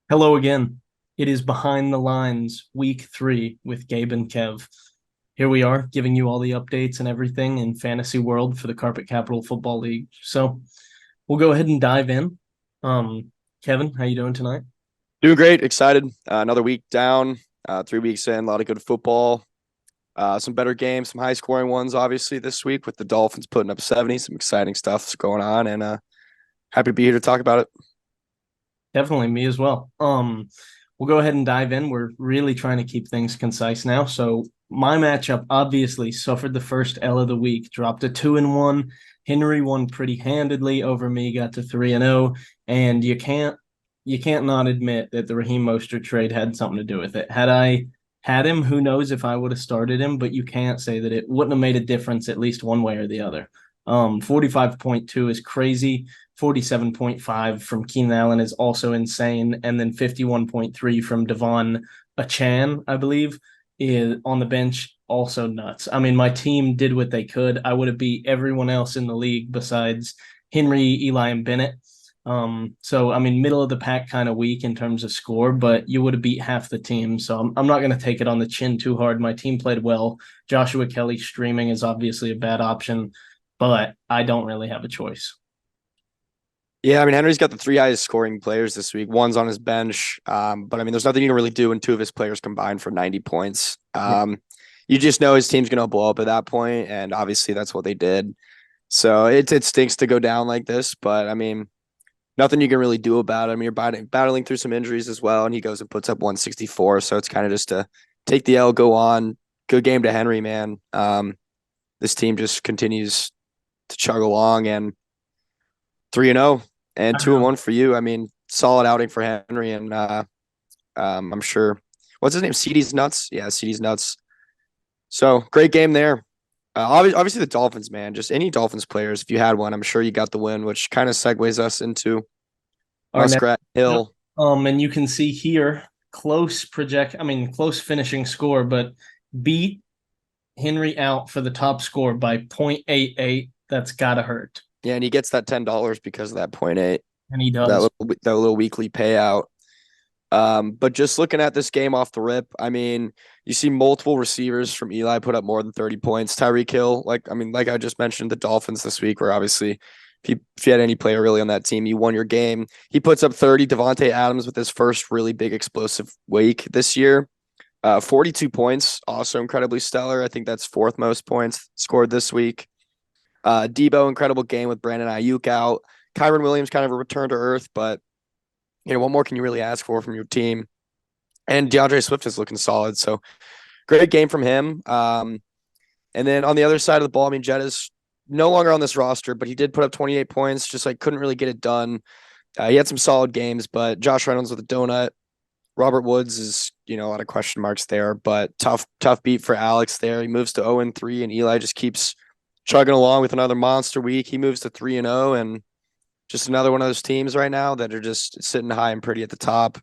Hello again. It is Behind the Lines, week 3 with Gabe and Kev. Here we are, giving you all the updates and everything in fantasy world for the Carpet Capital Football League. So we'll go ahead and dive in. Kevin, how you doing tonight? Doing great, excited. Another week down, 3 weeks in, a lot of good football. Some better games, some high scoring ones, obviously, this week with the Dolphins putting up 70. Some exciting stuff going on, and happy to be here to talk about it. Definitely me as well. We'll go ahead and dive in. We're really trying to keep things concise now. So my matchup obviously suffered the first L of the week, dropped a 2-1. Henry won pretty handedly over me, got to 3-0, and you can't not admit that the Raheem Mostert trade had something to do with it. Had I had him, who knows if I would have started him, but you can't say that it wouldn't have made a difference at least one way or the other. 45.2 is crazy. 47.5 from Keenan Allen is also insane. And then 51.3 from Devon Achan, I believe, is on the bench, also nuts. I mean, my team did what they could. I would have beat everyone else in the league besides Henry, Eli, and Bennett. So I mean, middle of the pack kind of weak in terms of score, but you would have beat half the team. So I'm not going to take it on the chin too hard. My team played well. Joshua Kelly streaming is obviously a bad option, but I don't really have a choice. Yeah, I mean, Henry's got the three highest scoring players this week. One's on his bench, but I mean, there's nothing you can really do when two of his players combined for 90 points. Yeah. You just know his team's going to blow up at that point, and obviously that's what they did. So it stinks to go down like this, but I mean, nothing you can really do about it. I mean, you're battling through some injuries as well, and he goes and puts up 164. So it's kind of just to take the L, go on. Good game to Henry, man. This team just continues to chug along, and 3-0 and I 2-1 know. for you. I mean, solid outing for Henry, and I'm sure what's his name? CD's nuts. Yeah, CD's nuts. So great game there. Obviously, the Dolphins, man. Just any Dolphins players, if you had one, I'm sure you got the win, which kind of segues us into Our next Muskrat matchup. Hill. And you can see here close finishing score, but beat Henry out for the top score by 0.88. That's gotta hurt. Yeah, and he gets that $10 because of that point eight, And he that does. little weekly payout. But just looking at this game off the rip, I mean, you see multiple receivers from Eli put up more than 30 points. Tyreek Hill, like I just mentioned, the Dolphins this week were obviously, if you had any player really on that team, you won your game. He puts up 30. Devontae Adams with his first really big explosive week this year. 42 points, also incredibly stellar. I think that's fourth most points scored this week. Debo, incredible game with Brandon Ayuk out. Kyron Williams kind of a return to earth, but what more can you really ask for from your team? And DeAndre Swift is looking solid. So great game from him. And then on the other side of the ball, I mean, Jett is no longer on this roster, but he did put up 28 points, just like couldn't really get it done. He had some solid games, but Josh Reynolds with a donut. Robert Woods is, a lot of question marks there, but tough beat for Alex there. He moves to 0-3, and Eli just keeps chugging along with another monster week. He moves to 3-0, and just another one of those teams right now that are just sitting high and pretty at the top.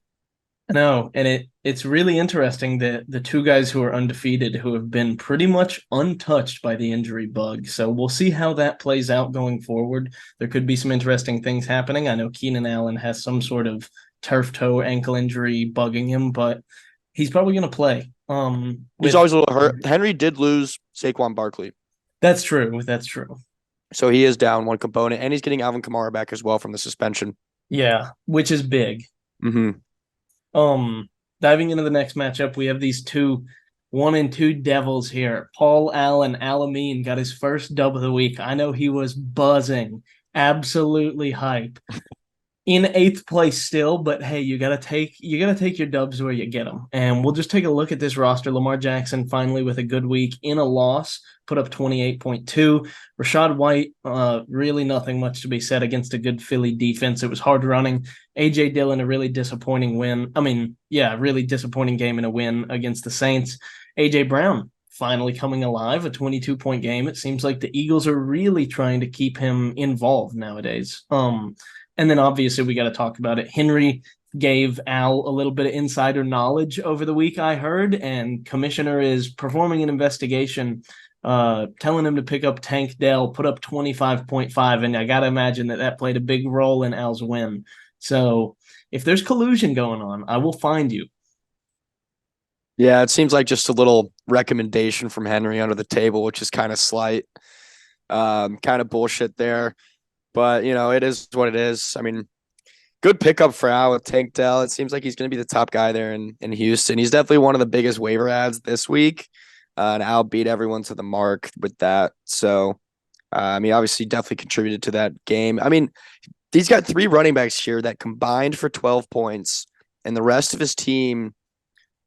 I know, and it's really interesting that the two guys who are undefeated who have been pretty much untouched by the injury bug. So we'll see how that plays out going forward. There could be some interesting things happening. I know Keenan Allen has some sort of turf toe ankle injury bugging him, but he's probably going to play. He's With always a little hurt. Henry did lose Saquon Barkley, That's true. That's true. so he is down one component, and he's getting Alvin Kamara back as well from the suspension. Yeah, which is big. Mm-hmm. Um, Diving into the next matchup, we have these two 1-2 Devils here. Paul Allen Alameen got his first dub of the week. I know he was buzzing, absolutely hype. In eighth place still, but hey, you gotta take your dubs where you get them. And we'll just take a look at this roster. Lamar Jackson finally with a good week in a loss, put up 28.2. Rashad White, really nothing much to be said against a good Philly defense. It was hard running. AJ Dillon, a really disappointing win. I mean, yeah, really disappointing game and a win against the Saints. AJ Brown finally coming alive, a 22-point game. It seems like the Eagles are really trying to keep him involved nowadays. And then obviously we got to talk about it. Henry gave Al a little bit of insider knowledge over the week, I heard, and commissioner is performing an investigation, telling him to pick up Tank Dell, put up 25.5, and I got to imagine that played a big role in Al's win. So if there's collusion going on, I will find you. Yeah, it seems like just a little recommendation from Henry under the table, which is kind of slight, kind of bullshit there. But it is what it is. I mean, good pickup for Al with Tank Dell. It seems like he's going to be the top guy there in Houston. He's definitely one of the biggest waiver ads this week, and Al beat everyone to the mark with that. So, he obviously definitely contributed to that game. I mean, he's got three running backs here that combined for 12 points, and the rest of his team,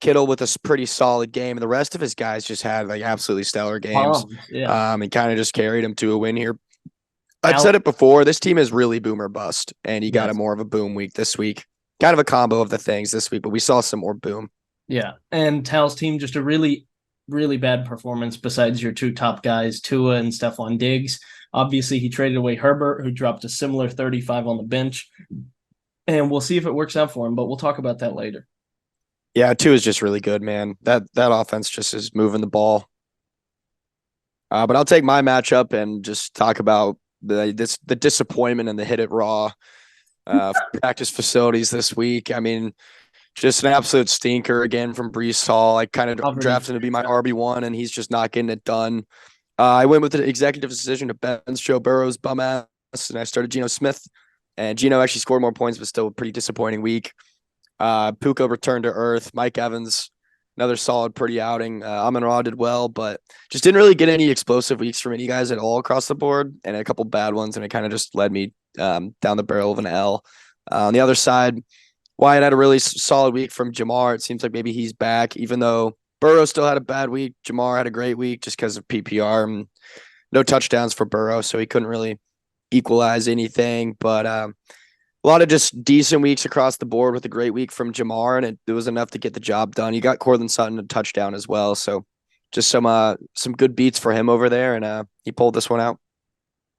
Kittle with a pretty solid game, and the rest of his guys just had like absolutely stellar games. Yeah. And kind of just carried him to a win here. I've Al, said it before. This team is really boom or bust, and he got a yes. more of a boom week this week. Kind of a combo of the things this week, but we saw some more boom. Yeah. And Tal's team, just a really, really bad performance besides your two top guys, Tua and Stephon Diggs. Obviously, he traded away Herbert, who dropped a similar 35 on the bench. And we'll see if it works out for him, but we'll talk about that later. Yeah, two is just really good, man. That offense just is moving the ball. But I'll take my matchup and just talk about the disappointment and the hit it raw practice facilities this week. I mean, just an absolute stinker again from Brees Hall. I kind of drafted him to be my RB1, and he's just not getting it done. I went with the executive decision to bench Joe Burrow's bum ass, and I started Geno Smith. And Geno actually scored more points, but still a pretty disappointing week. Puka returned to earth. Mike Evans, another solid, pretty outing. Amon-Ra did well, but just didn't really get any explosive weeks from any guys at all across the board, and a couple bad ones, and it kind of just led me down the barrel of an L. On the other side, Wyatt had a really solid week from Jamar. It seems like maybe he's back, even though Burrow still had a bad week. Jamar had a great week just because of PPR and no touchdowns for Burrow, so he couldn't really equalize anything. But a lot of just decent weeks across the board with a great week from Jamar, and it was enough to get the job done. You got Cortland Sutton a touchdown as well, so just some good beats for him over there, and he pulled this one out.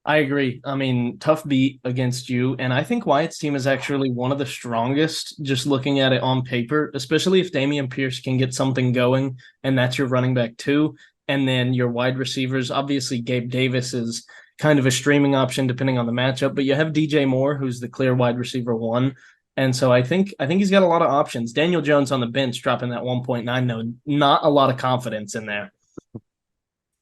I agree. I mean, tough beat against you. And I think Wyatt's team is actually one of the strongest, just looking at it on paper, especially if Damian Pierce can get something going, and that's your running back too. And then your wide receivers, obviously Gabe Davis is kind of a streaming option depending on the matchup, but you have DJ Moore, who's the clear wide receiver one. And so I think he's got a lot of options. Daniel Jones on the bench dropping that 1.9, though, not a lot of confidence in there.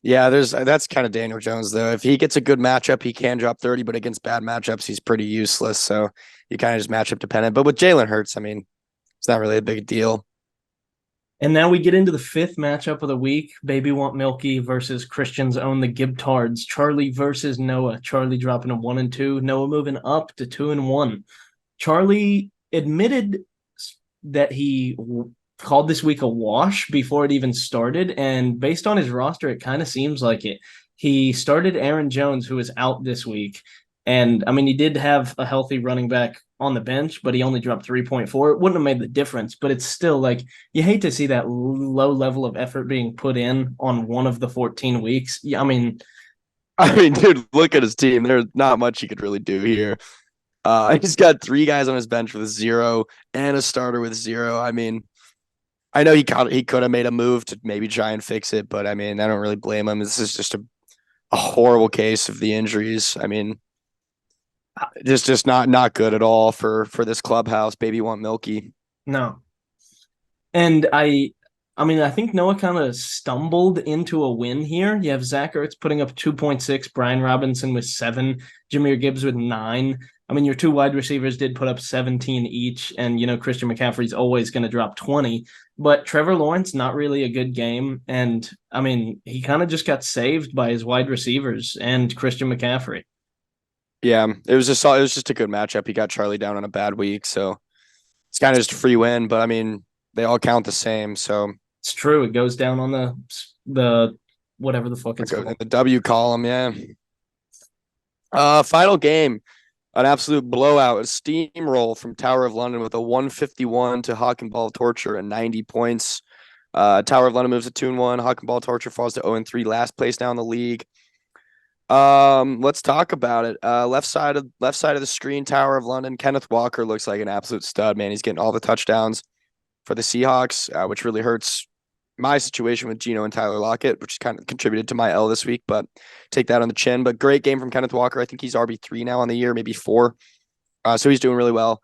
Yeah, that's kind of Daniel Jones though. If he gets a good matchup, he can drop 30, but against bad matchups, he's pretty useless. So you kind of just matchup dependent. But with Jalen Hurts, I mean, it's not really a big deal. And now we get into the fifth matchup of the week. Baby Want Milky versus Christians Own the Gibtards. Charlie versus Noah. Charlie dropping a 1-2. Noah moving up to 2-1. Charlie admitted that he called this week a wash before it even started. And based on his roster, it kind of seems like it. He started Aaron Jones, who is out this week. And I mean, he did have a healthy running back on the bench, but he only dropped 3.4. It wouldn't have made the difference, but it's still like you hate to see that low level of effort being put in on one of the 14 weeks. Yeah, Dude, look at his team. There's not much he could really do here. He's got three guys on his bench with 0 and a starter with 0. I mean, I know he could have made a move to maybe try and fix it, but I mean, I don't really blame him. This is just a horrible case of the injuries. I mean, just not good at all for this clubhouse. Baby Want Milky. no. And I think Noah kind of stumbled into a win here. You have Zach Ertz putting up 2.6, Brian Robinson with 7, Jahmyr Gibbs with 9. I mean, your two wide receivers did put up 17 each, and Christian McCaffrey's always going to drop 20. But Trevor Lawrence, not really a good game, and I mean, he kind of just got saved by his wide receivers and Christian McCaffrey. Yeah, it was just a good matchup. He got Charlie down on a bad week, so it's kind of just a free win. But I mean, they all count the same, so It's true. It goes down on the whatever the fuck it's in called. the W column. Yeah. Final game. An absolute blowout, a steamroll from Tower of London with a 151 to Hawk and Ball Torture and 90 points. Tower of London moves to 2-1. Hawk and Ball Torture falls to 0-3, last place now in the league. Let's talk about it. Left side of the screen, Tower of London. Kenneth Walker looks like an absolute stud, man. He's getting all the touchdowns for the Seahawks, which really hurts my situation with Geno and Tyler Lockett, which kind of contributed to my L this week, but take that on the chin. But great game from Kenneth Walker. I think he's RB3 now on the year, maybe 4. So he's doing really well.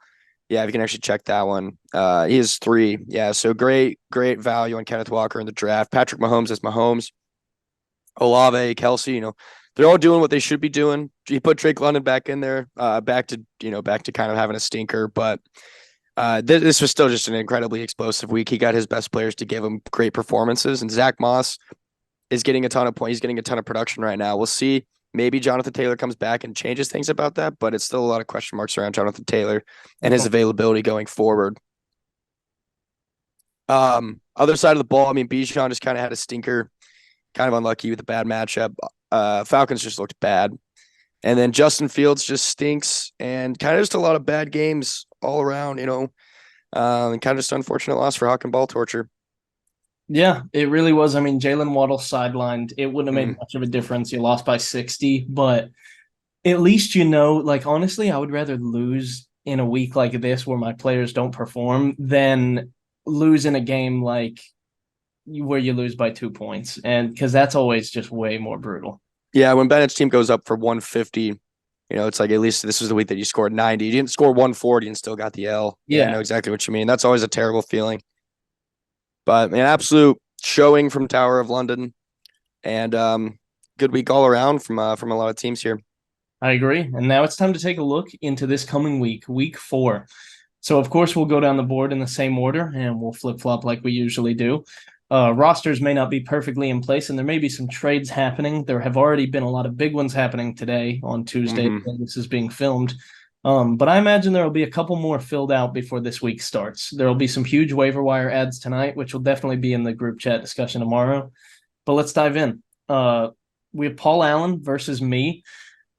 Yeah, if you can actually check that one. He is 3. Yeah, so great value on Kenneth Walker in the draft. Patrick Mahomes is Mahomes. Olave, Kelsey, they're all doing what they should be doing. He put Drake London back in there, back to kind of having a stinker, but this was still just an incredibly explosive week. He got his best players to give him great performances, and Zach Moss is getting a ton of points. He's getting a ton of production right now. We'll see. Maybe Jonathan Taylor comes back and changes things about that, but it's still a lot of question marks around Jonathan Taylor and his availability going forward. Other side of the ball, I mean, Bijan just kind of had a stinker, kind of unlucky with a bad matchup. Falcons just looked bad. And then Justin Fields just stinks and kind of just a lot of bad games all around, and kind of just unfortunate loss for Hawk and Ball Torture. Yeah, it really was. I mean, Jalen Waddle sidelined. It wouldn't have made Mm. much of a difference. You lost by 60, but at least like honestly, I would rather lose in a week like this where my players don't perform than lose in a game like where you lose by 2 points. And because that's always just way more brutal. Yeah, when Bennett's team goes up for 150, it's like at least this was the week that you scored 90. You didn't score 140 and still got the L. Yeah, I know Yeah, exactly what you mean. That's always a terrible feeling. But an absolute showing from Tower of London, and good week all around from a lot of teams here. I agree. And now it's time to take a look into this coming week, week 4. So, of course, we'll go down the board in the same order and we'll flip flop like we usually do. Rosters may not be perfectly in place, and there may be some trades happening. There have already been a lot of big ones happening today on Tuesday when this is being filmed. But I imagine there will be a couple more filled out before this week starts. There will be some huge waiver wire ads tonight, which will definitely be in the group chat discussion tomorrow. But let's dive in. We have Paul Allen versus me.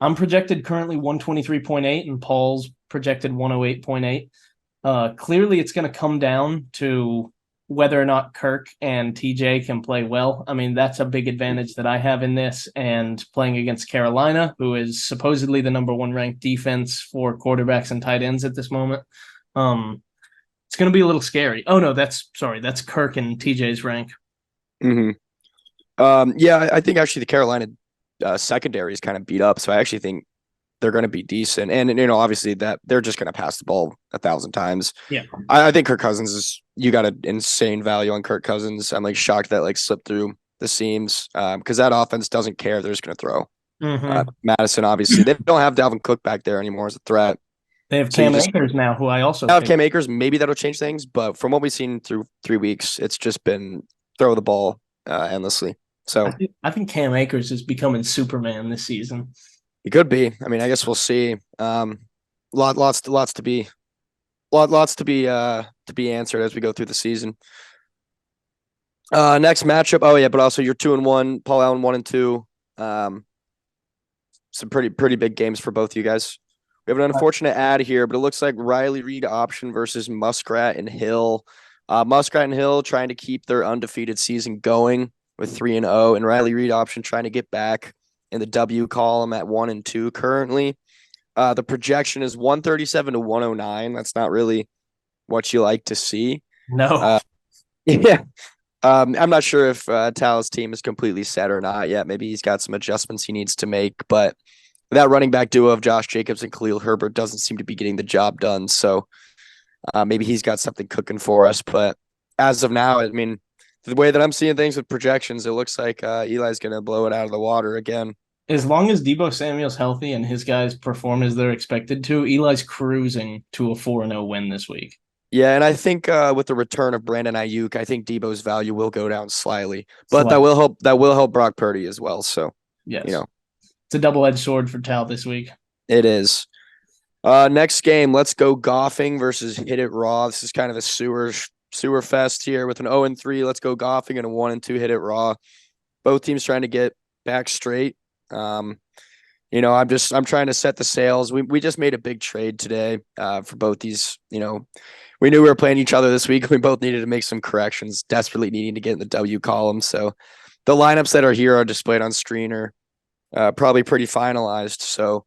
I'm projected currently 123.8, and Paul's projected 108.8. Clearly, it's going to come down to whether or not Kirk and TJ can play well. I mean, that's a big advantage that I have in this, and playing against Carolina, who is supposedly the number 1 ranked defense for quarterbacks and tight ends at this moment. It's going to be a little scary. Oh no, that's Kirk and TJ's rank. Mm-hmm. Yeah, I think actually the Carolina secondary is kind of beat up, so I actually think they're going to be decent. And obviously that they're just going to pass the ball 1,000 times. Yeah, I think Kirk Cousins you got an insane value on Kirk Cousins. I'm like shocked that slipped through the seams because that offense doesn't care. They're just going to throw. Madison, obviously, they don't have Dalvin Cook back there anymore as a threat. They have Cam Akers now, who I also have Cam Akers. Maybe that'll change things, but from what we've seen through 3 weeks, it's just been throw the ball endlessly. So I think Cam Akers is becoming Superman this season. He could be. I mean, I guess we'll see. Lots to be answered as we go through the season. Next matchup. Oh yeah, but also you're 2-1. Paul Allen 1-2. Some pretty big games for both of you guys. We have an unfortunate ad here, but it looks like Riley Reed option versus Muskrat and Hill. Muskrat and Hill trying to keep their undefeated season going with 3-0, and Riley Reed option trying to get back in the W column at 1-2 currently. The projection is 137 to 109. That's not really what you like to see. No. Yeah. I'm not sure if Tal's team is completely set or not yet. Maybe he's got some adjustments he needs to make, but that running back duo of Josh Jacobs and Khalil Herbert doesn't seem to be getting the job done. So maybe he's got something cooking for us. But as of now, I mean, the way that I'm seeing things with projections, it looks like Eli's going to blow it out of the water again. As long as Deebo Samuel's healthy and his guys perform as they're expected to, Eli's cruising to a 4-0 win this week. Yeah, and I think with the return of Brandon Ayuk, I think Deebo's value will go down slightly, but that will help. That will help Brock Purdy as well. So, yes, it's a double-edged sword for Tal this week. It is. Next game, let's go golfing versus Hit It Raw. This is kind of a sewer fest here with an 0-3. Let's go golfing and a 1-2 Hit It Raw. Both teams trying to get back straight. I'm trying to set the sails. We just made a big trade today for both these. We knew we were playing each other this week. We both needed to make some corrections, desperately needing to get in the W column. So the lineups that are here are displayed on screen are probably pretty finalized. So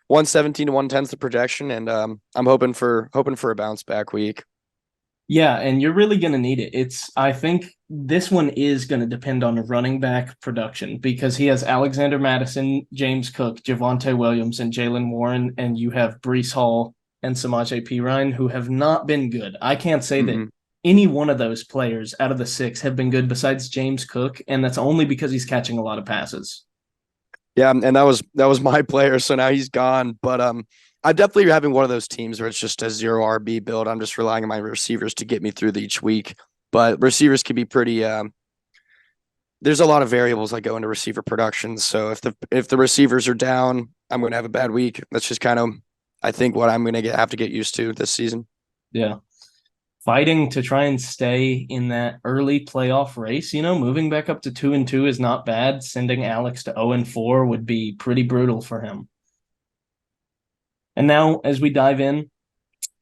117 to 110 is the projection, and I'm hoping for a bounce back week. Yeah, and you're really going to need it. I think this one is going to depend on running back production because he has Alexander Madison, James Cook, Javonte Williams, and Jalen Warren, and you have Breece Hall and Samaje Perine, who have not been good. I can't say that Mm-mm. any one of those players out of the six have been good besides James Cook, and that's only because he's catching a lot of passes. Yeah, and that was my player, so now he's gone. But I'm definitely having one of those teams where it's just a zero RB build. I'm just relying on my receivers to get me through each week. But receivers can be pretty. There's a lot of variables that go into receiver production. So if the receivers are down, I'm going to have a bad week. That's just kind of, I think, what I'm going to have to get used to this season. Yeah. Fighting to try and stay in that early playoff race, moving back up to 2-2 is not bad. Sending Alex to 0-4 would be pretty brutal for him. And now, as we dive in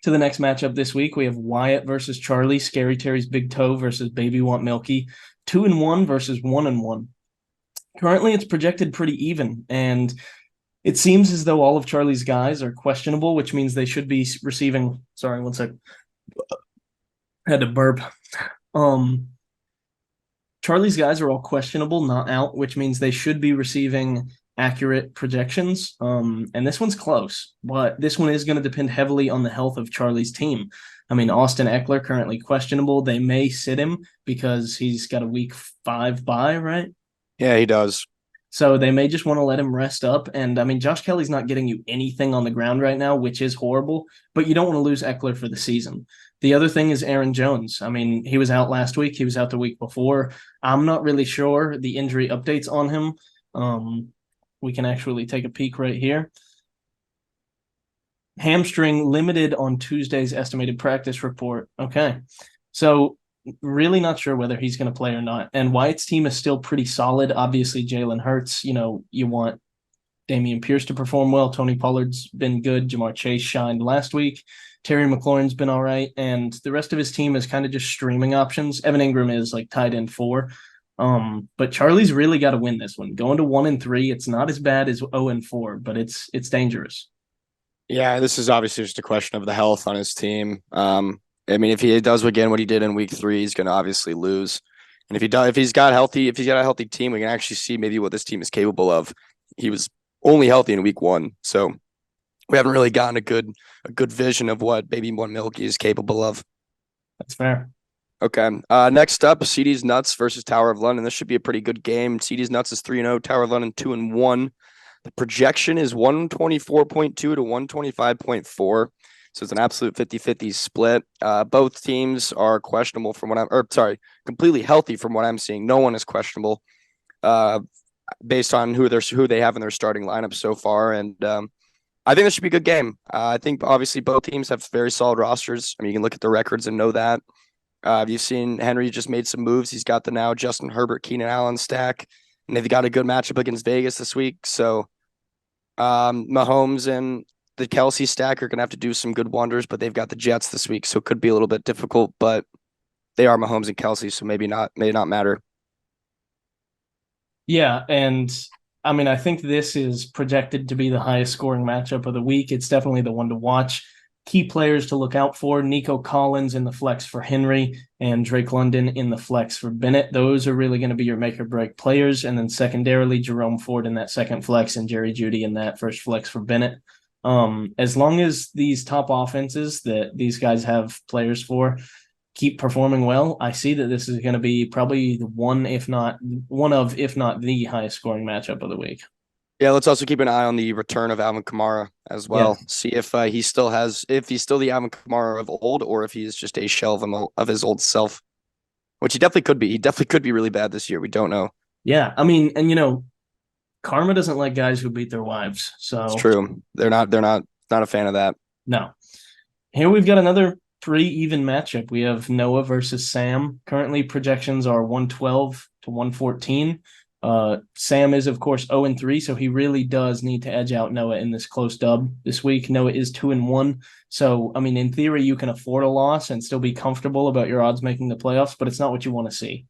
to the next matchup this week, we have Wyatt versus Charlie, Scary Terry's Big Toe versus Baby Want Milky, 2-1 versus 1-1. Currently, it's projected pretty even, and it seems as though all of Charlie's guys are questionable, which means they should be receiving. Sorry, one sec. Had to burp. Um, Charlie's guys are all questionable, not out, which means they should be receiving accurate projections. And this one's close, but this one is going to depend heavily on the health of Charlie's team. I mean, Austin Eckler currently questionable. They may sit him because he's got a week 5 bye, right? Yeah, he does. So they may just want to let him rest up. And I mean, Josh Kelly's not getting you anything on the ground right now, which is horrible, but you don't want to lose Eckler for the season. The other thing is Aaron Jones. I mean, he was out last week. He was out the week before. I'm not really sure the injury updates on him. We can actually take a peek right here. Hamstring limited on Tuesday's estimated practice report. Okay. So really not sure whether he's going to play or not. And Wyatt's team is still pretty solid. Obviously, Jalen Hurts, you want Dameon Pierce to perform well. Tony Pollard's been good. Jamar Chase shined last week. Terry McLaurin's been all right. And the rest of his team is kind of just streaming options. Evan Ingram is like tight end 4. But Charlie's really got to win this one. Going to 1-3, it's not as bad as 0-4, but it's dangerous. Yeah, this is obviously just a question of the health on his team. I mean, if he does again what he did in week 3, he's going to obviously lose. And if he's got a healthy team, we can actually see maybe what this team is capable of. He was only healthy in week 1, so we haven't really gotten a good vision of what Baby One Milky is capable of. That's fair. Okay. Next up, CD's Nuts versus Tower of London. This should be a pretty good game. CD's Nuts is 3-0, Tower of London 2-1. The projection is 124.2 to 125.4. So it's an absolute 50-50 split. Both teams are questionable from completely healthy from what I'm seeing. No one is questionable based on who they have in their starting lineup so far. And I think this should be a good game. I think obviously both teams have very solid rosters. I mean, you can look at the records and know that. You've seen Henry just made some moves. He's got the now Justin Herbert, Keenan Allen stack, and they've got a good matchup against Vegas this week. So Mahomes and the Kelsey stack are going to have to do some good wonders, but they've got the Jets this week, so it could be a little bit difficult, but they are Mahomes and Kelsey, so may not matter. Yeah, and I mean, I think this is projected to be the highest scoring matchup of the week. It's definitely the one to watch. Key players to look out for: Nico Collins in the flex for Henry and Drake London in the flex for Bennett. Those are really going to be your make or break players. And then secondarily, Jerome Ford in that second flex and Jerry Jeudy in that first flex for Bennett. As long as these top offenses that these guys have players for keep performing well, I see that this is going to be probably if not the highest scoring matchup of the week. Yeah, let's also keep an eye on the return of Alvin Kamara as well. Yeah. See if he's still the Alvin Kamara of old, or if he's just a shell of his old self, which he definitely could be. He definitely could be really bad this year. We don't know. Yeah, I mean, and karma doesn't like guys who beat their wives. So it's true. They're not a fan of that. No. Here we've got another pretty even matchup. We have Noah versus Sam. Currently projections are 112 to 114. Sam is, of course, 0-3, so he really does need to edge out Noah in this close dub this week. Noah is 2-1. So, I mean, in theory, you can afford a loss and still be comfortable about your odds making the playoffs, but it's not what you want to see.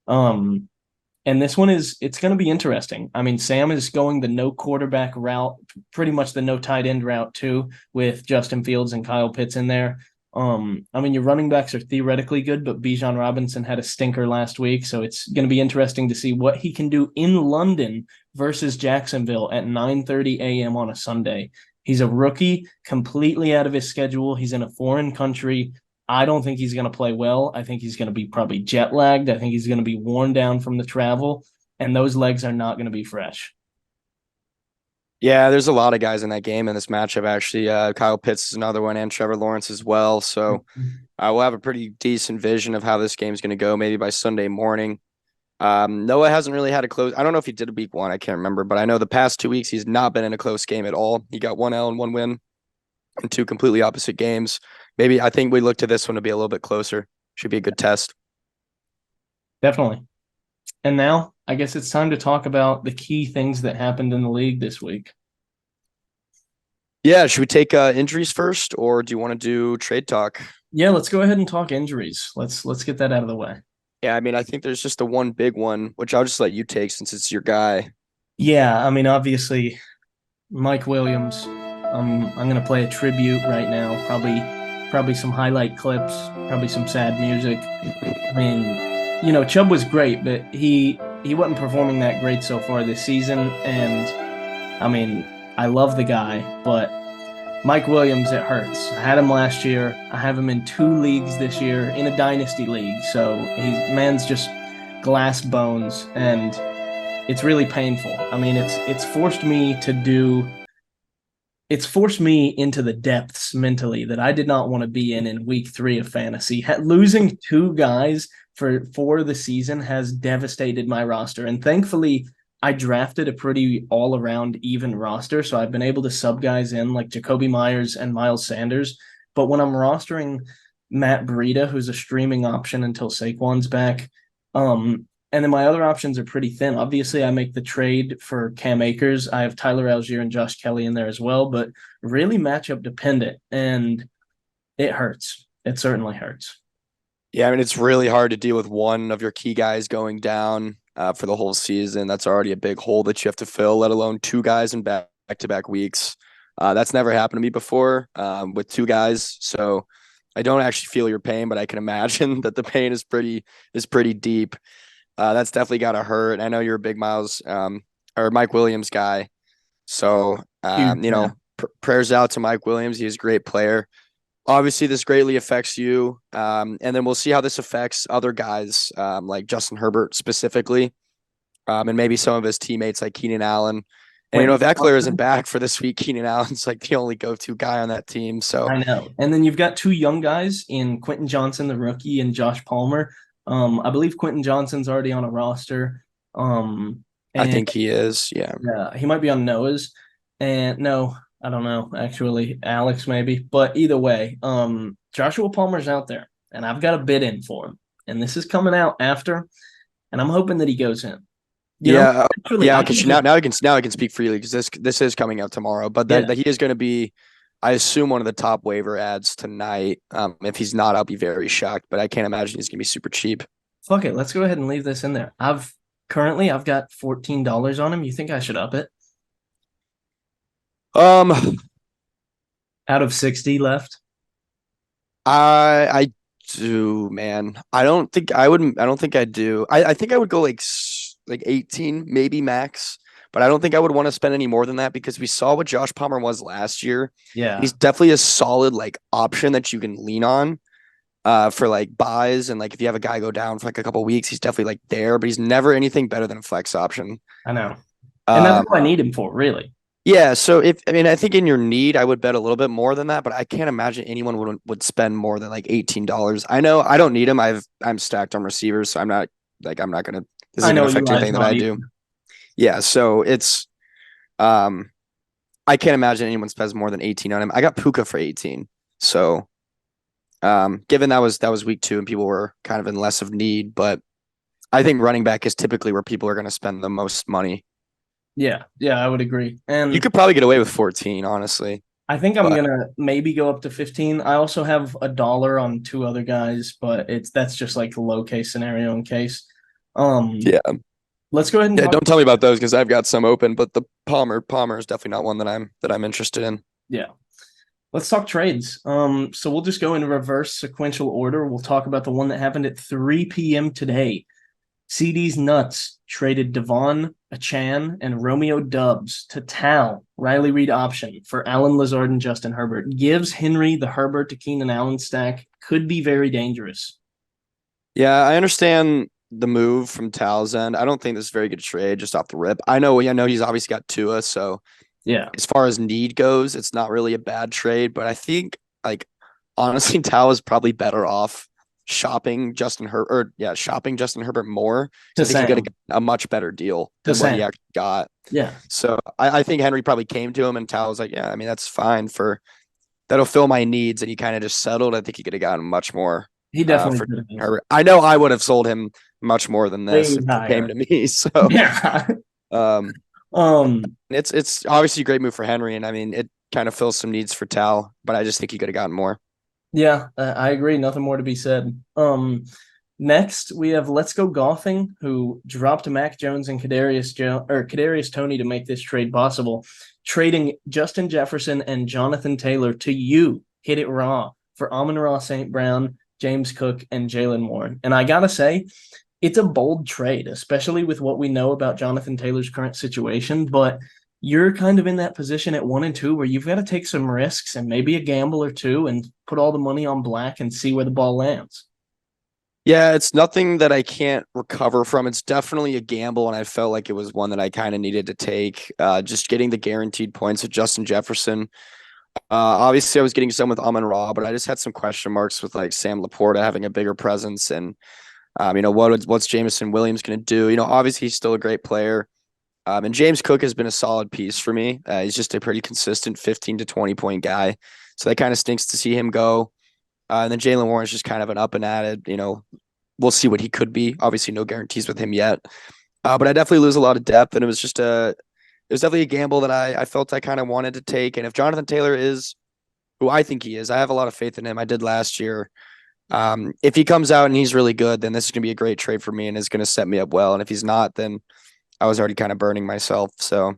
And this one it's going to be interesting. I mean, Sam is going the no quarterback route, pretty much the no tight end route too, with Justin Fields and Kyle Pitts in there. I mean, your running backs are theoretically good, but Bijan Robinson had a stinker last week, so it's going to be interesting to see what he can do in London versus Jacksonville at 9:30 a.m. on a Sunday. He's a rookie, completely out of his schedule. He's in a foreign country. I don't think he's going to play well. I think he's going to be probably jet lagged. I think he's going to be worn down from the travel, and those legs are not going to be fresh. Yeah, there's a lot of guys in that game in this matchup, actually. Kyle Pitts is another one, and Trevor Lawrence as well. So we'll have a pretty decent vision of how this game's going to go maybe by Sunday morning. Noah hasn't really had a close. I don't know if he did a week one. I can't remember, but I know the past 2 weeks he's not been in a close game at all. He got 1 L and 1 win in two completely opposite games. Maybe I think we look to this one to be a little bit closer. Should be a good test. Definitely. And now I guess it's time to talk about the key things that happened in the league this week. Yeah, should we take injuries first, or do you want to do trade talk? Yeah, let's go ahead and talk injuries. Let's get that out of the way. Yeah, I mean, I think there's just the one big one, which I'll just let you take since it's your guy. Yeah, I mean, obviously, Mike Williams. I'm gonna play a tribute right now. Probably some highlight clips. Probably some sad music. I mean, Chubb was great, but he wasn't performing that great so far this season. And I mean, I love the guy, but Mike Williams, it hurts. I had him last year. I have him in 2 leagues this year in a dynasty league. So man's just glass bones, and it's really painful. I mean, it's forced me into the depths mentally that I did not want to be in week 3 of fantasy. Losing 2 guys for the season has devastated my roster, and thankfully I drafted a pretty all-around even roster, so I've been able to sub guys in like Jacoby Myers and Miles Sanders. But when I'm rostering Matt Breida, who's a streaming option until Saquon's back, and then my other options are pretty thin. Obviously, I make the trade for Cam Akers. I have Tyler Algier and Josh Kelly in there as well, but really matchup dependent, and it hurts. It certainly hurts. Yeah, I mean, it's really hard to deal with one of your key guys going down for the whole season. That's already a big hole that you have to fill, let alone 2 guys in back-to-back weeks. That's never happened to me before with 2 guys. So I don't actually feel your pain, but I can imagine that the pain is pretty deep. That's definitely got to hurt. I know you're a big or Mike Williams guy. So, prayers out to Mike Williams. He's a great player. Obviously, this greatly affects you. And then we'll see how this affects other guys like Justin Herbert specifically, and maybe some of his teammates like Keenan Allen. And, if Eckler isn't back for this week, Keenan Allen's like the only go-to guy on that team. So I know. And then you've got 2 young guys in Quentin Johnson, the rookie, and Josh Palmer. I believe Quentin Johnson's already on a roster. I think he is. Yeah. Yeah, he might be on Noah's. And no, I don't know, actually, Alex maybe. But either way, Joshua Palmer's out there, and I've got a bid in for him. And this is coming out after, and I'm hoping that he goes in. Yeah, because now I can speak freely because this is coming out tomorrow. But that he is going to be, I assume, one of the top waiver ads tonight. If he's not, I'll be very shocked. But I can't imagine he's going to be super cheap. Fuck it, let's go ahead and leave this in there. I've got $14 on him. You think I should up it? Out of 60 left. I do, man. I don't think I would. I don't think I do. I think I would go like 18, maybe max. But I don't think I would want to spend any more than that because we saw what Josh Palmer was last year. Yeah, he's definitely a solid option that you can lean on for buys, and if you have a guy go down for a couple of weeks, he's definitely there. But he's never anything better than a flex option. I know, and that's what I need him for, really. Yeah, so I think in your need, I would bet a little bit more than that, but I can't imagine anyone would spend more than $18. I know I don't need him. I'm stacked on receivers, so I'm not gonna. This isn't gonna affect anything that I do. Yeah, so it's, I can't imagine anyone spends more than 18 on him. I got Puka for 18, so, given that was week 2 and people were kind of in less of need, but I think running back is typically where people are going to spend the most money. Yeah, I would agree. And you could probably get away with 14, honestly. I think I'm gonna maybe go up to 15. I also have $1 on 2 other guys, but that's just the low case scenario in case. Yeah. Let's go ahead and don't tell me about those because I've got some open, but the Palmer is definitely not one that I'm interested in. Yeah. Let's talk trades. So we'll just go in reverse sequential order. We'll talk about the one that happened at 3 p.m. today. CD's Nuts traded Devon Achan and Romeo Dubs to Tal, Riley Reed option for Alan Lazard and Justin Herbert. Gives Henry the Herbert to Keenan Allen stack. Could be very dangerous. Yeah, I understand the move from Tal's end. I don't think this is a very good trade just off the rip. I know he's obviously got Tua, so Yeah. as far as need goes, it's not really a bad trade. But I think like honestly, Tal is probably better off shopping Justin Herbert more. To So I think he got Sam. a much better deal To than what he Sam. actually got. Yeah. So I think Henry probably came to him and Tal was like, yeah, I mean, that's fine for that'll fill my needs. And he kind of just settled. I think he could have gotten much more He definitely for could have. Herbert. I know I would have sold him much more than this Way if he came higher. to me. So Yeah. um, um, it's obviously a great move for Henry. And I mean, it kind of fills some needs for Tal, but I just think he could have gotten more. yeah, I agree. Nothing more to be said. Next we have Let's Go Golfing, who dropped Mac Jones and Kadarius Toney to make this trade possible, trading Justin Jefferson and Jonathan Taylor to you. Hit it raw for Amon-Ra St. Brown, James Cook, and Jalen Warren. And I gotta say, it's a bold trade, especially with what we know about Jonathan Taylor's current situation. But you're kind of in that position at 1 and 2 where you've got to take some risks and maybe a gamble or two and put all the money on black and see where the ball lands. Yeah, it's nothing that I can't recover from. It's definitely a gamble, and I felt like it was one that I kind of needed to take. Just getting the guaranteed points of Justin Jefferson. Obviously, I was getting some with Amon-Ra, but I just had some question marks with like Sam Laporta having a bigger presence, and what's Jameson Williams going to do? Obviously he's still a great player, and James Cook has been a solid piece for me. He's just a pretty consistent 15 to 20 point guy, so that kind of stinks to see him go. And then Jalen Warren's just kind of an up and at it. We'll see what he could be. Obviously, no guarantees with him yet. But I definitely lose a lot of depth, and it was definitely a gamble that I felt I kind of wanted to take. And if Jonathan Taylor is who I think he is, I have a lot of faith in him. I did last year. If he comes out and he's really good, then this is going to be a great trade for me and is going to set me up well. And if he's not, then I was already kind of burning myself. So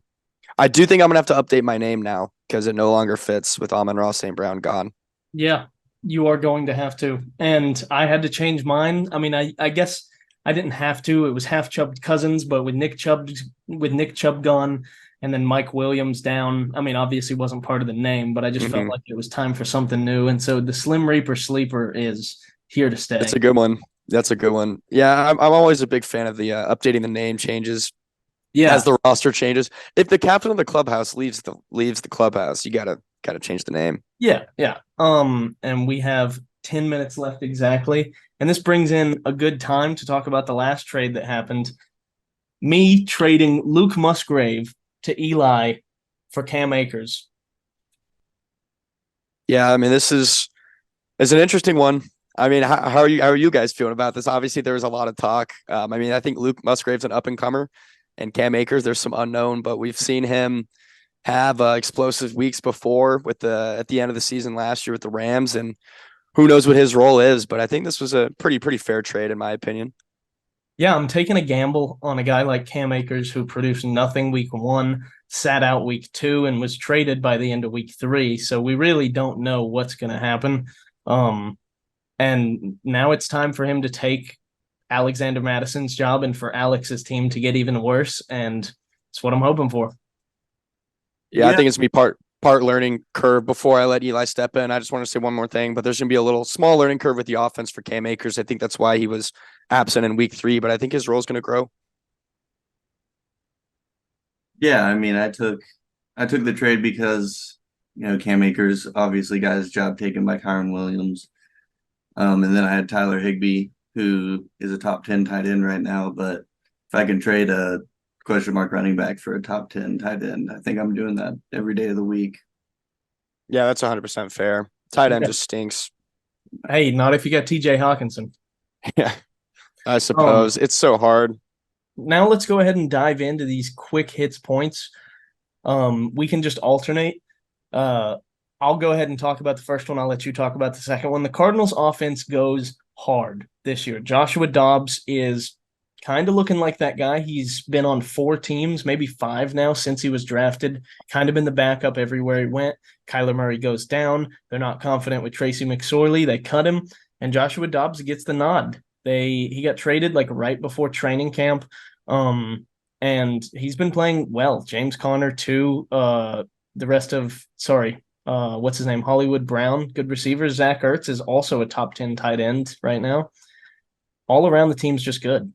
I do think I'm going to have to update my name now because it no longer fits with Amon-Ra St. Brown gone. Yeah, you are going to have to. And I had to change mine. I mean, I guess I didn't have to. It was half Chubb Cousins, but with Nick Chubb gone and then Mike Williams down. I mean, obviously wasn't part of the name, but I just felt like it was time for something new. And so the Slim Reaper sleeper is here to stay. That's a good one. That's a good one. Yeah, I'm always a big fan of the updating the name changes as the roster changes. If the captain of the clubhouse leaves the clubhouse, you gotta change the name. Yeah, yeah. And we have 10 minutes left exactly. And this brings in a good time to talk about the last trade that happened. Me trading Luke Musgrave to Eli for Cam Akers. Yeah, I mean, this is an interesting one. I mean, how are you guys feeling about this? Obviously, there was a lot of talk. I mean, I think Luke Musgrave's an up and comer, and Cam Akers, there's some unknown, but we've seen him have explosive weeks before at the end of the season last year with the Rams, and who knows what his role is. But I think this was a pretty fair trade in my opinion. Yeah, I'm taking a gamble on a guy like Cam Akers who produced nothing week 1, sat out week 2, and was traded by the end of week 3. So we really don't know what's going to happen. And now it's time for him to take Alexander Madison's job and for Alex's team to get even worse. And it's what I'm hoping for. Yeah, I think it's gonna be part learning curve before I let Eli step in. I just want to say one more thing, but there's gonna be a little small learning curve with the offense for Cam Akers. I think that's why he was absent in week 3, but I think his role is gonna grow. Yeah, I mean, I took the trade because Cam Akers obviously got his job taken by Kyron Williams. And then I had Tyler Higbee, who is a top 10 tight end right now. But if I can trade a question mark running back for a top 10 tight end, I think I'm doing that every day of the week. Yeah, that's 100% fair. Tight end just stinks. Hey, not if you got TJ Hawkinson. Yeah, I suppose it's so hard. Now let's go ahead and dive into these quick hits points. We can just alternate. I'll go ahead and talk about the first one. I'll let you talk about the second one. The Cardinals offense goes hard this year. Joshua Dobbs is kind of looking like that guy. He's been on 4 teams, maybe 5 now since he was drafted, kind of been the backup everywhere he went. Kyler Murray goes down. They're not confident with Tracy McSorley. They cut him, and Joshua Dobbs gets the nod. He got traded like right before training camp. And he's been playing well. James Conner too. The rest of what's his name? Hollywood Brown, good receiver. Zach Ertz is also a top 10 tight end right now. All around the team's just good.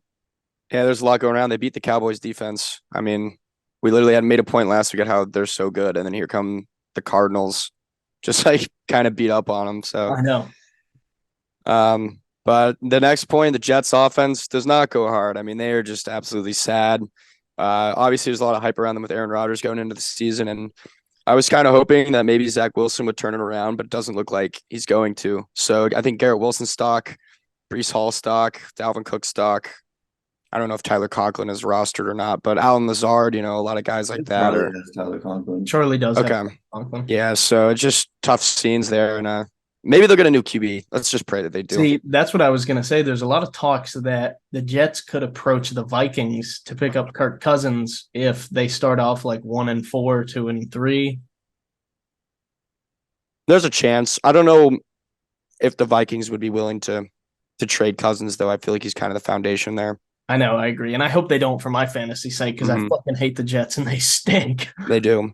Yeah, there's a lot going around. They beat the Cowboys defense. I mean, we literally had made a point last week at how they're so good, and then here come the Cardinals, just like kind of beat up on them. So I know. But the next point, the Jets offense does not go hard. I mean, they are just absolutely sad. Obviously, there's a lot of hype around them with Aaron Rodgers going into the season, and I was kind of hoping that maybe Zach Wilson would turn it around, but it doesn't look like he's going to. So I think Garrett Wilson stock, Brees Hall stock, Dalvin Cook stock. I don't know if Tyler Conklin is rostered or not, but Alan Lazard, a lot of guys like that Probably are has Tyler Conklin. Charlie does have okay. Conklin. Yeah, so it's just tough scenes there, and maybe they'll get a new QB. Let's just pray that they do. See, that's what I was going to say. There's a lot of talks that the Jets could approach the Vikings to pick up Kirk Cousins if they start off like 1-4, 2-3. There's a chance. I don't know if the Vikings would be willing to trade Cousins, though. I feel like he's kind of the foundation there. I know, I agree. And I hope they don't for my fantasy sake because I fucking hate the Jets and they stink. They do.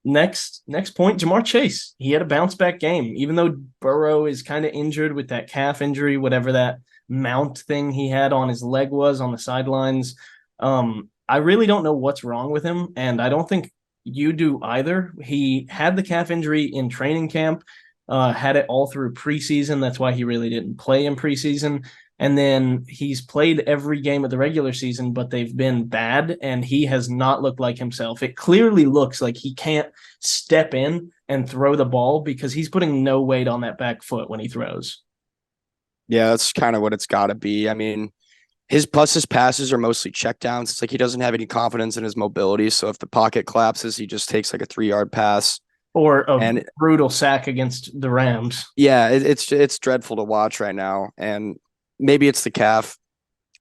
Next point, Jamar Chase. He had a bounce back game, even though Burrow is kind of injured with that calf injury, whatever that mount thing he had on his leg was on the sidelines. I really don't know what's wrong with him, and I don't think you do either. He had the calf injury in training camp, had it all through preseason. That's why he really didn't play in preseason. And then he's played every game of the regular season, but they've been bad, and he has not looked like himself. It clearly looks like he can't step in and throw the ball because he's putting no weight on that back foot when he throws. Yeah, that's kind of what it's got to be. I mean, his passes are mostly checkdowns. It's like he doesn't have any confidence in his mobility. So if the pocket collapses, he just takes like a 3-yard pass. Or a brutal sack against the Rams. Yeah, it's dreadful to watch right now. And maybe it's the calf.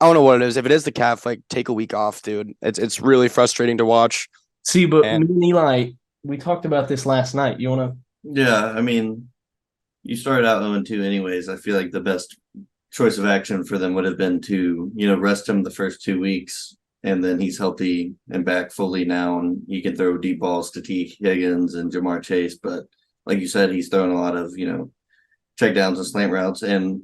I don't know what it is. If it is the calf, like take a week off, dude. It's really frustrating to watch. See, but me and Eli, we talked about this last night. You want to? Yeah, I mean, you started out 0-2 anyways. I feel like the best choice of action for them would have been to, rest him the first 2 weeks, and then he's healthy and back fully now, and you can throw deep balls to T. Higgins and Jamar Chase. But like you said, he's throwing a lot of, check downs and slant routes, and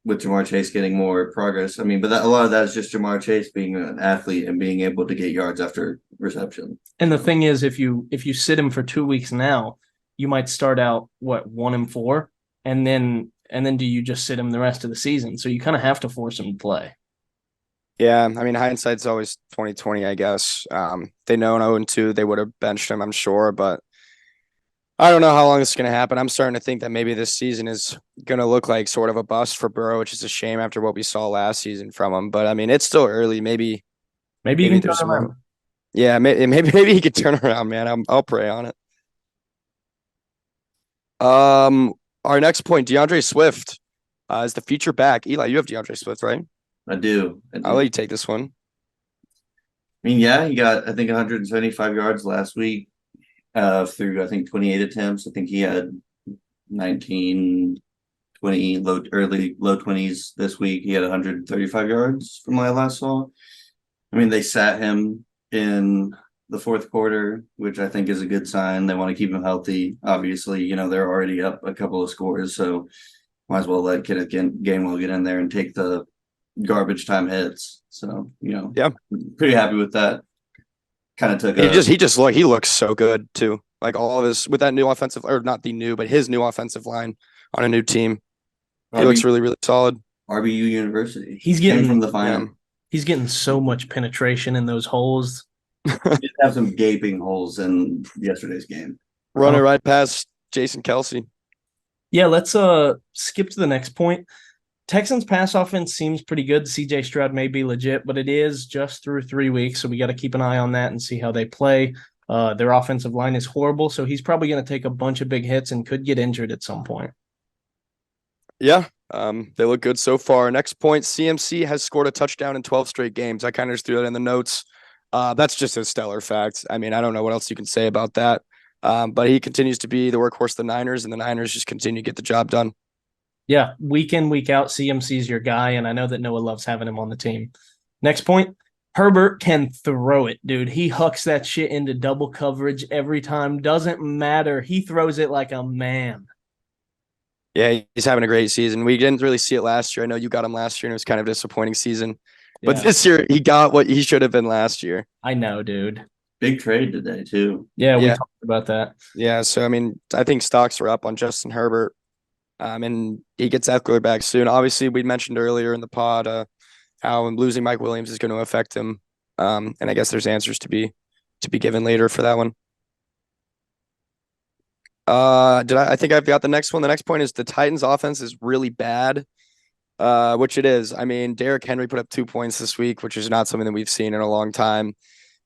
with Jamar Chase getting more progress. I mean, but a lot of that is just Jamar Chase being an athlete and being able to get yards after reception. And the thing is, if you sit him for 2 weeks now, you might start out 1-4, and then do you just sit him the rest of the season? So you kind of have to force him to play. Yeah, I mean, hindsight's always 2020, I guess. They know in 0-2, they would have benched him, I'm sure, but I don't know how long this is going to happen. I'm starting to think that maybe this season is going to look like sort of a bust for Burrow, which is a shame after what we saw last season from him. But I mean, it's still early. Maybe you can turn around. Yeah, maybe he could turn around, man. I'll pray on it. Our next point, DeAndre Swift, is the future back. Eli, you have DeAndre Swift, right? I do. I'll let you take this one. I mean, yeah, he got, I think, 175 yards last week. Through I think 28 attempts. I think he had 19, 20, low 20s this week. He had 135 yards from what I last saw. I mean, they sat him in the fourth quarter, which I think is a good sign. They want to keep him healthy. Obviously, they're already up a couple of scores, so might as well let Kenneth Gainwell get in there and take the garbage time hits. So, yeah, pretty happy with that. Kind of took he looks so good too. Like all of his with that new offensive, or not the new, but his new offensive line on a new team. He looks really, really solid. RBU University. He's getting from the final. He's getting so much penetration in those holes. He did have some gaping holes in yesterday's game. Running right past Jason Kelce. Yeah, let's skip to the next point. Texans pass offense seems pretty good. CJ Stroud may be legit, but it is just through 3 weeks, so we got to keep an eye on that and see how they play. Their offensive line is horrible, so he's probably going to take a bunch of big hits and could get injured at some point. Yeah, they look good so far. Next point, CMC has scored a touchdown in 12 straight games. I kind of just threw that in the notes. That's just a stellar fact. I mean, I don't know what else you can say about that. But he continues to be the workhorse of the Niners, and the Niners just continue to get the job done. Yeah, week in, week out, CMC's your guy, and I know that Noah loves having him on the team. Next point, Herbert can throw it, dude. He hucks that shit into double coverage every time. Doesn't matter. He throws it like a man. Yeah, he's having a great season. We didn't really see it last year. I know you got him last year, and it was kind of a disappointing season. But Yeah, this year, he got what he should have been last year. I know, dude. Big trade today too. Yeah, we Yeah, talked about that. yeah. So I mean, I think stocks are up on Justin Herbert. And he gets Eckler back soon. Obviously, we mentioned earlier in the pod how losing Mike Williams is going to affect him. And I guess there's answers to be given later for that one. I think I've got the next one. The next point is the Titans offense is really bad. Which it is. I mean, Derrick Henry put up 2 points this week, which is not something that we've seen in a long time.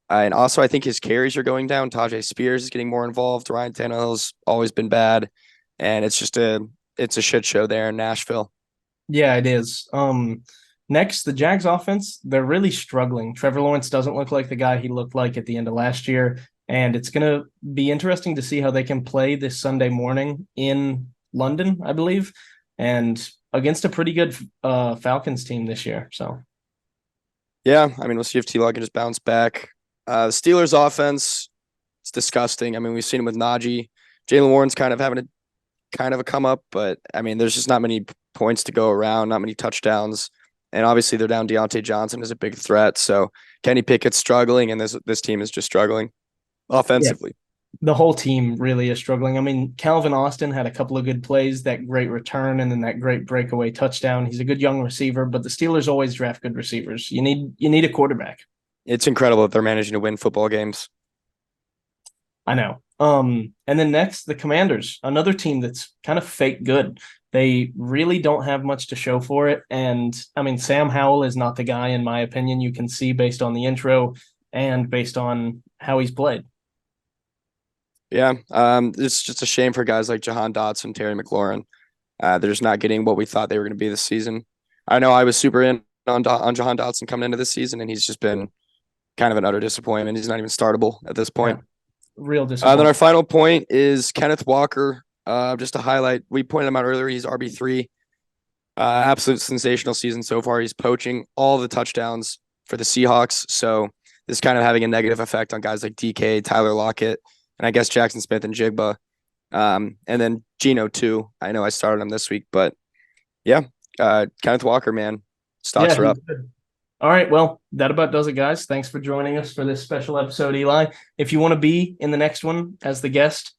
And also, I think his carries are going down. Tajay Spears is getting more involved. Ryan Tannehill's always been bad, and it's a shit show there in Nashville. Yeah, it is. Next, the Jags offense, they're really struggling. Trevor Lawrence doesn't look like the guy he looked like at the end of last year. And it's going to be interesting to see how they can play this Sunday morning in London, I believe, and against a pretty good Falcons team this year. So, Yeah, I mean, we'll see if T-Law can just bounce back. The Steelers offense, it's disgusting. I mean, we've seen it with Najee. Jalen Warren's kind of having a come up, but I mean, there's just not many points to go around, not many touchdowns. And obviously they're down Deontay Johnson is a big threat. So Kenny Pickett's struggling, and this team is just struggling offensively. the whole team really is struggling. I mean, Calvin Austin had a couple of good plays, that great return, and then that great breakaway touchdown. He's a good young receiver, but the Steelers always draft good receivers. You need a quarterback. It's incredible that they're managing to win football games. I know. And then next, the Commanders, another team that's kind of fake good. They really don't have much to show for it. And I mean, Sam Howell is not the guy, in my opinion. You can see based on the intro and based on how he's played. Yeah. It's just a shame for guys like Jahan Dotson, Terry McLaurin. They're just not getting what we thought they were going to be this season. I know I was super in on Jahan Dotson coming into this season, and he's just been kind of an utter disappointment. He's not even startable at this point. Yeah, real disappointment. Then our final point is Kenneth Walker. Just to highlight, we pointed him out earlier. He's RB3. Absolute sensational season so far. He's poaching all the touchdowns for the Seahawks. So this is kind of having a negative effect on guys like DK, Tyler Lockett, and I guess Jackson Smith and Jigba. And then Geno too. I know I started him this week, but yeah, Kenneth Walker, man, stocks are up. Good. All right, well, that about does it, guys. Thanks for joining us for this special episode, Eli. If you want to be in the next one as the guest,